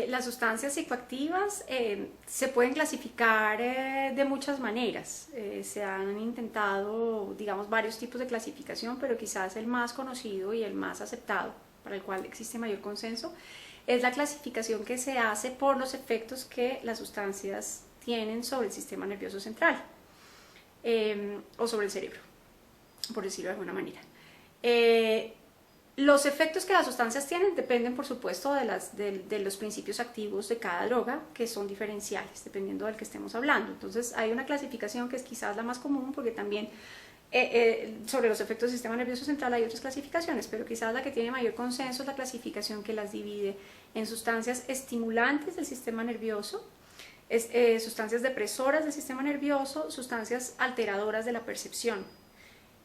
Las sustancias psicoactivas se pueden clasificar de muchas maneras. Se han intentado, digamos, varios tipos de clasificación, pero quizás el más conocido y el más aceptado, para el cual existe mayor consenso, es la clasificación que se hace por los efectos que las sustancias tienen sobre el sistema nervioso central o sobre el cerebro, por decirlo de alguna manera. Los efectos que las sustancias tienen dependen, por supuesto, de los principios activos de cada droga, que son diferenciales, dependiendo del que estemos hablando. Entonces, hay una clasificación que es quizás la más común, porque también sobre los efectos del sistema nervioso central hay otras clasificaciones, pero quizás la que tiene mayor consenso es la clasificación que las divide en sustancias estimulantes del sistema nervioso, sustancias depresoras del sistema nervioso, sustancias alteradoras de la percepción.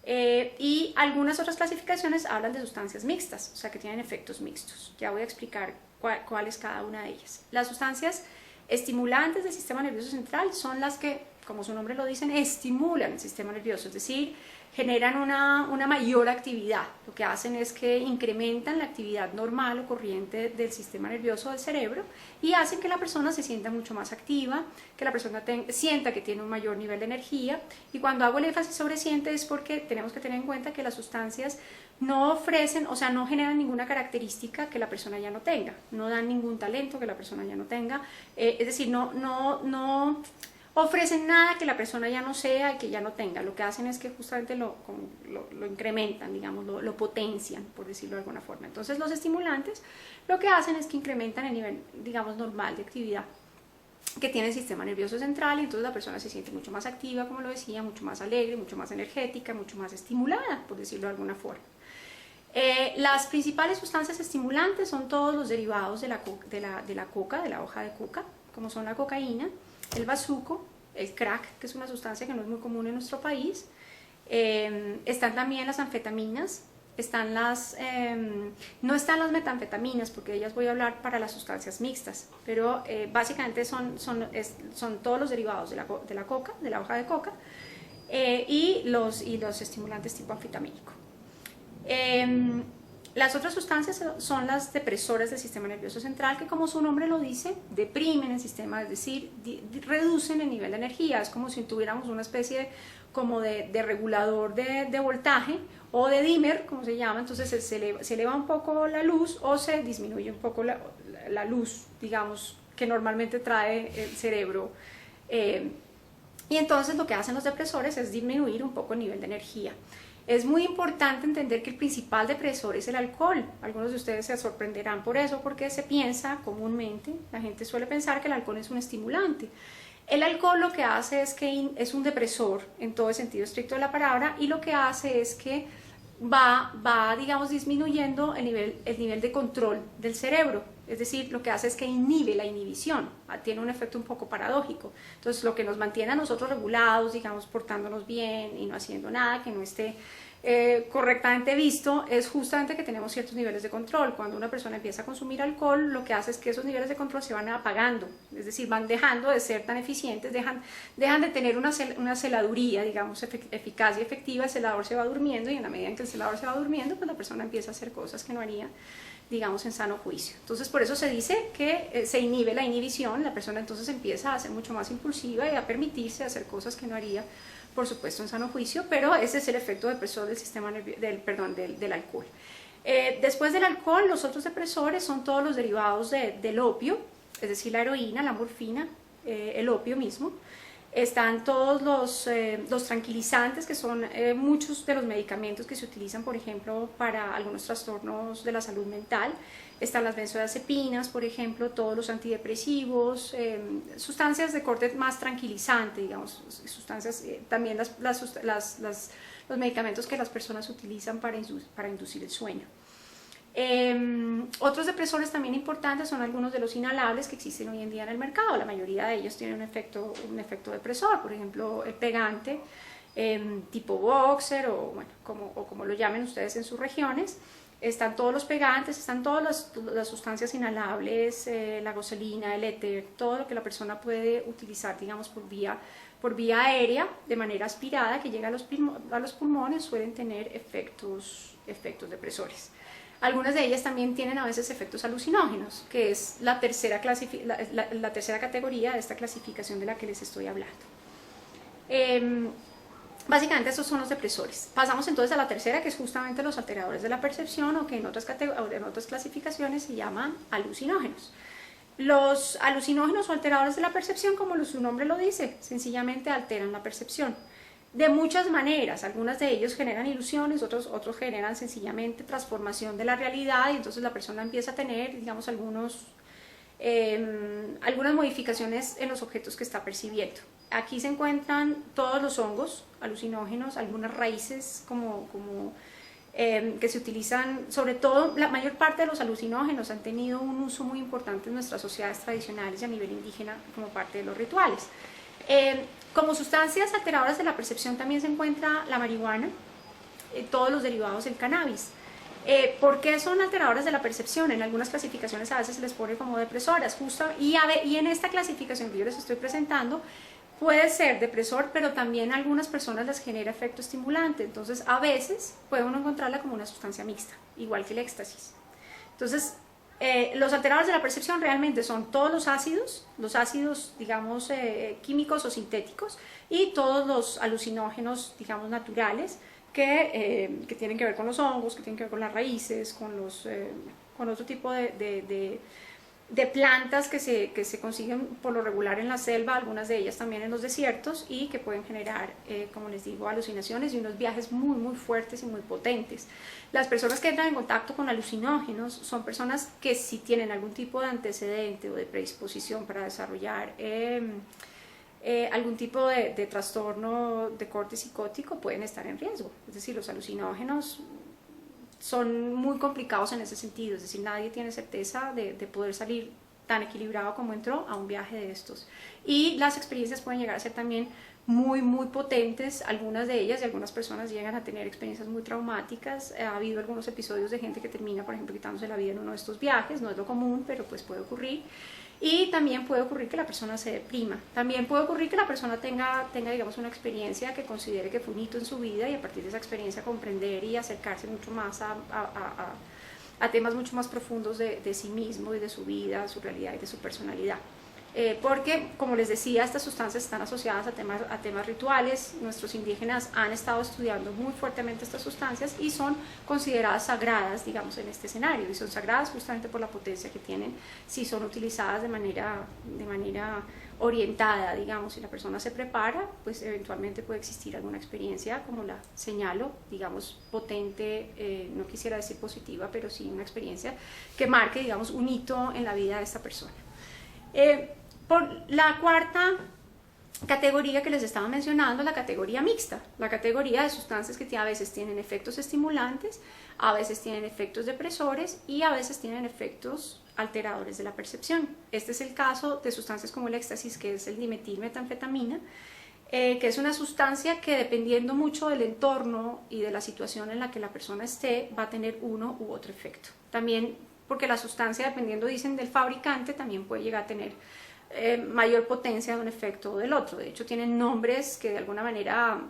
Y algunas otras clasificaciones hablan de sustancias mixtas, o sea que tienen efectos mixtos. Ya voy a explicar cuál es cada una de ellas. Las sustancias estimulantes del sistema nervioso central son las que, como su nombre lo dicen, estimulan el sistema nervioso, es decir, generan una mayor actividad. Lo que hacen es que incrementan la actividad normal o corriente del sistema nervioso del cerebro y hacen que la persona se sienta mucho más activa, que la persona sienta que tiene un mayor nivel de energía. Y cuando hago el énfasis sobre siente es porque tenemos que tener en cuenta que las sustancias no ofrecen, o sea, no generan ninguna característica que la persona ya no tenga, no dan ningún talento que la persona ya no tenga, es decir, no ofrecen nada que la persona ya no sea y que ya no tenga. Lo que hacen es que justamente lo incrementan, digamos, lo potencian, por decirlo de alguna forma. Entonces los estimulantes lo que hacen es que incrementan el nivel, digamos, normal de actividad que tiene el sistema nervioso central, y entonces la persona se siente mucho más activa, como lo decía, mucho más alegre, mucho más energética, mucho más estimulada, por decirlo de alguna forma. Las principales sustancias estimulantes son todos los derivados de la coca, de la hoja de coca, como son la cocaína, el bazuco, el crack, que es una sustancia que no es muy común en nuestro país. Están también las anfetaminas, no están las metanfetaminas, porque de ellas voy a hablar para las sustancias mixtas, pero básicamente son todos los derivados de la coca, de la hoja de coca, y los estimulantes tipo anfetamínico. Las otras sustancias son las depresoras del sistema nervioso central, que, como su nombre lo dice, deprimen el sistema, es decir, reducen el nivel de energía. Es como si tuviéramos una especie de regulador de voltaje o de dimmer, como se llama. Entonces se eleva un poco la luz o se disminuye un poco la luz, digamos, que normalmente trae el cerebro. Y entonces lo que hacen los depresores es disminuir un poco el nivel de energía. Es muy importante entender que el principal depresor es el alcohol. Algunos de ustedes se sorprenderán por eso, porque se piensa comúnmente, la gente suele pensar que el alcohol es un estimulante. El alcohol lo que hace es que es un depresor en todo el sentido estricto de la palabra, y lo que hace es que va digamos, disminuyendo el nivel de control del cerebro. Es decir, lo que hace es que inhibe la inhibición, tiene un efecto un poco paradójico. Entonces, lo que nos mantiene a nosotros regulados, digamos, portándonos bien y no haciendo nada que no esté correctamente visto, es justamente que tenemos ciertos niveles de control. Cuando una persona empieza a consumir alcohol, lo que hace es que esos niveles de control se van apagando, es decir, van dejando de ser tan eficientes, dejan de tener una celaduría, digamos, eficaz y efectiva. El celador se va durmiendo, y en la medida en que el celador se va durmiendo, pues la persona empieza a hacer cosas que no haría, digamos, en sano juicio. Entonces, por eso se dice que se inhibe la inhibición, la persona entonces empieza a ser mucho más impulsiva y a permitirse hacer cosas que no haría, por supuesto, en sano juicio, pero ese es el efecto depresor del sistema del alcohol. Después del alcohol, los otros depresores son todos los derivados del opio, es decir, la heroína, la morfina, el opio mismo. Están todos los tranquilizantes, que son muchos de los medicamentos que se utilizan, por ejemplo, para algunos trastornos de la salud mental. Están las benzodiazepinas, por ejemplo, todos los antidepresivos, sustancias de corte más tranquilizante, digamos, sustancias, también los medicamentos que las personas utilizan para inducir el sueño. Otros depresores también importantes son algunos de los inhalables que existen hoy en día en el mercado. La mayoría de ellos tienen un efecto depresor, por ejemplo, el pegante tipo boxer, o bueno, como lo llamen ustedes en sus regiones. Están todos los pegantes, están todas las sustancias inhalables, la gasolina, el éter, todo lo que la persona puede utilizar, digamos, por vía aérea, de manera aspirada, que llega a los pulmones, suelen tener efectos depresores. Algunas de ellas también tienen a veces efectos alucinógenos, que es la tercera categoría de esta clasificación de la que les estoy hablando. Básicamente estos son los depresores. Pasamos entonces a la tercera, que es justamente los alteradores de la percepción, o que en otras clasificaciones se llaman alucinógenos. Los alucinógenos o alteradores de la percepción, como su nombre lo dice, sencillamente alteran la percepción. De muchas maneras, algunas de ellos generan ilusiones, otros generan sencillamente transformación de la realidad, y entonces la persona empieza a tener, digamos, algunas modificaciones en los objetos que está percibiendo. Aquí se encuentran todos los hongos alucinógenos, algunas raíces que se utilizan, sobre todo la mayor parte de los alucinógenos han tenido un uso muy importante en nuestras sociedades tradicionales y a nivel indígena como parte de los rituales. Como sustancias alteradoras de la percepción también se encuentra la marihuana, todos los derivados del cannabis. ¿Por qué son alteradoras de la percepción? En algunas clasificaciones a veces se les pone como depresoras, y en esta clasificación que yo les estoy presentando puede ser depresor, pero también a algunas personas les genera efecto estimulante. Entonces a veces puede uno encontrarla como una sustancia mixta, igual que el éxtasis. Entonces los alteradores de la percepción realmente son todos los ácidos digamos químicos o sintéticos, y todos los alucinógenos, digamos, naturales, que tienen que ver con los hongos, que tienen que ver con las raíces, con otro tipo de plantas que se consiguen por lo regular en la selva, algunas de ellas también en los desiertos, y que pueden generar, como les digo, alucinaciones y unos viajes muy muy fuertes y muy potentes. Las personas que entran en contacto con alucinógenos son personas que, si tienen algún tipo de antecedente o de predisposición para desarrollar algún tipo de trastorno de corte psicótico, pueden estar en riesgo. Es decir, los alucinógenos son muy complicados en ese sentido, es decir, nadie tiene certeza de poder salir tan equilibrado como entró a un viaje de estos. Y las experiencias pueden llegar a ser también muy muy potentes, algunas de ellas, y algunas personas llegan a tener experiencias muy traumáticas. Ha habido algunos episodios de gente que termina, por ejemplo, quitándose la vida en uno de estos viajes, no es lo común, pero pues puede ocurrir. Y también puede ocurrir que la persona se deprima, también puede ocurrir que la persona tenga digamos, una experiencia que considere que fue un hito en su vida, y a partir de esa experiencia comprender y acercarse mucho más a temas mucho más profundos de sí mismo y de su vida, su realidad y de su personalidad. Porque, como les decía, estas sustancias están asociadas a temas rituales. Nuestros indígenas han estado estudiando muy fuertemente estas sustancias y son consideradas sagradas, digamos, en este escenario, y son sagradas justamente por la potencia que tienen si son utilizadas de manera orientada, digamos. Si la persona se prepara, pues eventualmente puede existir alguna experiencia, como la señalo, digamos, potente, no quisiera decir positiva, pero sí una experiencia que marque, digamos, un hito en la vida de esta persona. Por la cuarta categoría que les estaba mencionando, la categoría mixta, la categoría de sustancias que a veces tienen efectos estimulantes, a veces tienen efectos depresores y a veces tienen efectos alteradores de la percepción. Este es el caso de sustancias como el éxtasis, que es el dimetilmetanfetamina, que es una sustancia que, dependiendo mucho del entorno y de la situación en la que la persona esté, va a tener uno u otro efecto. También porque la sustancia, dependiendo, dicen, del fabricante, también puede llegar a tener mayor potencia de un efecto o del otro. De hecho, tienen nombres que de alguna manera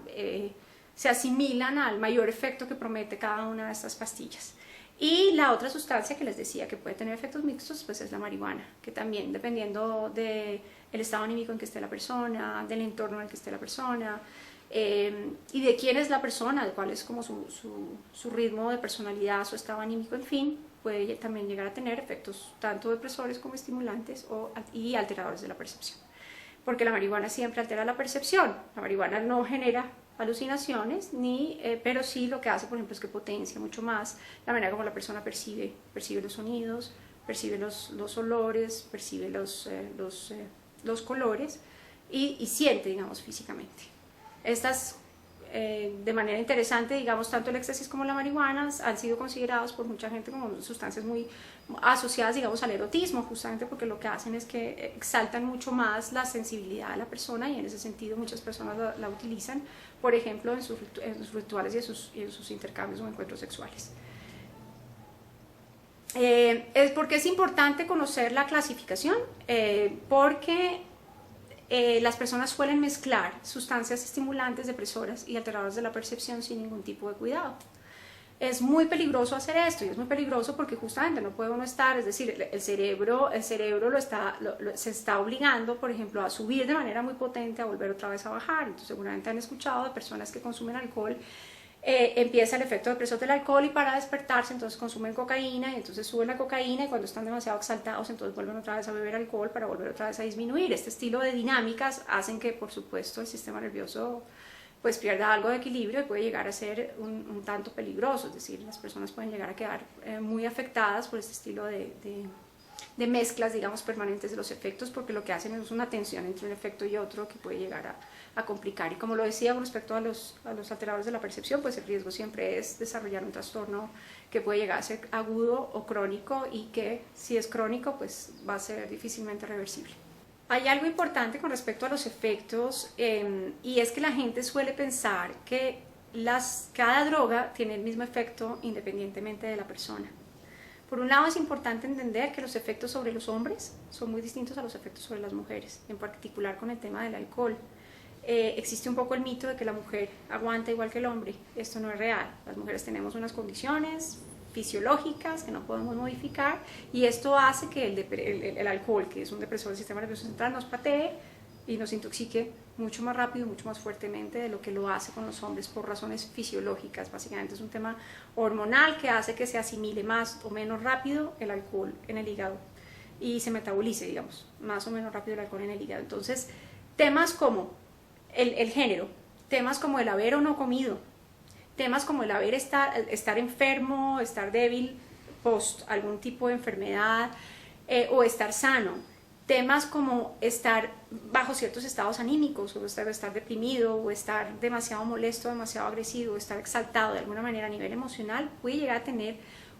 se asimilan al mayor efecto que promete cada una de estas pastillas. Y la otra sustancia que les decía que puede tener efectos mixtos, pues es la marihuana, que también, dependiendo del estado anímico en que esté la persona, del entorno en el que esté la persona, y de quién es la persona, de cuál es como su ritmo de personalidad, su estado anímico, en fin, puede también llegar a tener efectos tanto depresores como estimulantes y alteradores de la percepción. Porque la marihuana siempre altera la percepción. La marihuana no genera alucinaciones, pero sí lo que hace, por ejemplo, es que potencia mucho más la manera como la persona percibe los sonidos, percibe los olores, percibe los colores y siente, digamos, físicamente. Estas, de manera interesante, digamos, tanto el éxtasis como la marihuana han sido considerados por mucha gente como sustancias muy asociadas, digamos, al erotismo, justamente porque lo que hacen es que exaltan mucho más la sensibilidad de la persona, y en ese sentido muchas personas la utilizan, por ejemplo, en sus rituales y en sus intercambios o encuentros sexuales. ¿Por qué es importante conocer la clasificación? Porque las personas suelen mezclar sustancias estimulantes, depresoras y alteradoras de la percepción sin ningún tipo de cuidado. es muy peligroso hacer esto, y es muy peligroso porque justamente no puede uno estar, es decir, el cerebro se está obligando, por ejemplo, a subir de manera muy potente, a volver otra vez a bajar. Entonces seguramente han escuchado de personas que consumen alcohol, empieza el efecto depresor del alcohol y para despertarse entonces consumen cocaína y entonces suben la cocaína y cuando están demasiado exaltados entonces vuelven otra vez a beber alcohol para volver otra vez a disminuir. Este estilo de dinámicas hacen que por supuesto el sistema nervioso pues pierda algo de equilibrio y puede llegar a ser un tanto peligroso, es decir, las personas pueden llegar a quedar muy afectadas por este estilo de mezclas, digamos, permanentes de los efectos, porque lo que hacen es una tensión entre un efecto y otro que puede llegar a complicar. Y como lo decía con respecto a los alteradores de la percepción, pues el riesgo siempre es desarrollar un trastorno que puede llegar a ser agudo o crónico y que si es crónico pues va a ser difícilmente reversible. Hay algo importante con respecto a los efectos y es que la gente suele pensar que cada droga tiene el mismo efecto independientemente de la persona. Por un lado es importante entender que los efectos sobre los hombres son muy distintos a los efectos sobre las mujeres, en particular con el tema del alcohol. Existe un poco el mito de que la mujer aguanta igual que el hombre. Esto no es real. Las mujeres tenemos unas condiciones fisiológicas que no podemos modificar y esto hace que el alcohol, que es un depresor del sistema nervioso central, nos patee y nos intoxique mucho más rápido, mucho más fuertemente de lo que lo hace con los hombres por razones fisiológicas. Básicamente es un tema hormonal que hace que se asimile más o menos rápido el alcohol en el hígado y se metabolice, digamos, más o menos rápido el alcohol en el hígado. Entonces, temas como el género, temas como el haber o no comido, temas como el estar enfermo, estar débil post algún tipo de enfermedad o estar sano, temas como estar bajo ciertos estados anímicos o estar deprimido o estar demasiado molesto, demasiado agresivo, estar exaltado de alguna manera a nivel emocional, puede llegar a tener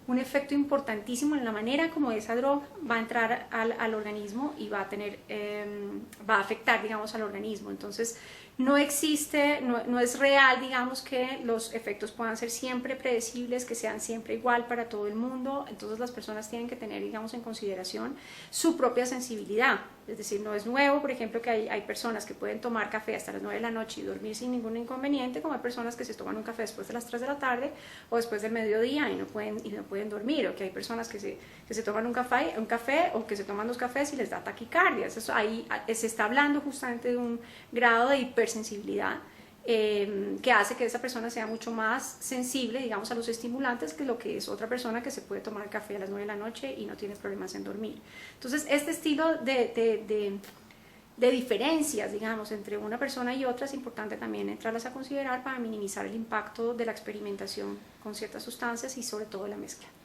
un efecto importantísimo en la manera como esa droga va a entrar al organismo y va a afectar, digamos, al organismo. Entonces, no es real, digamos, que los efectos puedan ser siempre predecibles, que sean siempre igual para todo el mundo. Entonces las personas tienen que tener, digamos, en consideración su propia sensibilidad. Es decir, no es nuevo, por ejemplo, que hay personas que pueden tomar café hasta las 9 de la noche y dormir sin ningún inconveniente, como hay personas que se toman un café después de las 3 de la tarde o después del mediodía y no pueden dormir, o que hay personas que se toman un café o que se toman 2 cafés y les da taquicardia. Ahí se está hablando justamente de un grado de hipersensibilidad que hace que esa persona sea mucho más sensible, digamos, a los estimulantes que lo que es otra persona que se puede tomar café a las 9 de la noche y no tiene problemas en dormir. Entonces, este estilo de diferencias, digamos, entre una persona y otra es importante también entrarlas a considerar para minimizar el impacto de la experimentación con ciertas sustancias y sobre todo de la mezcla.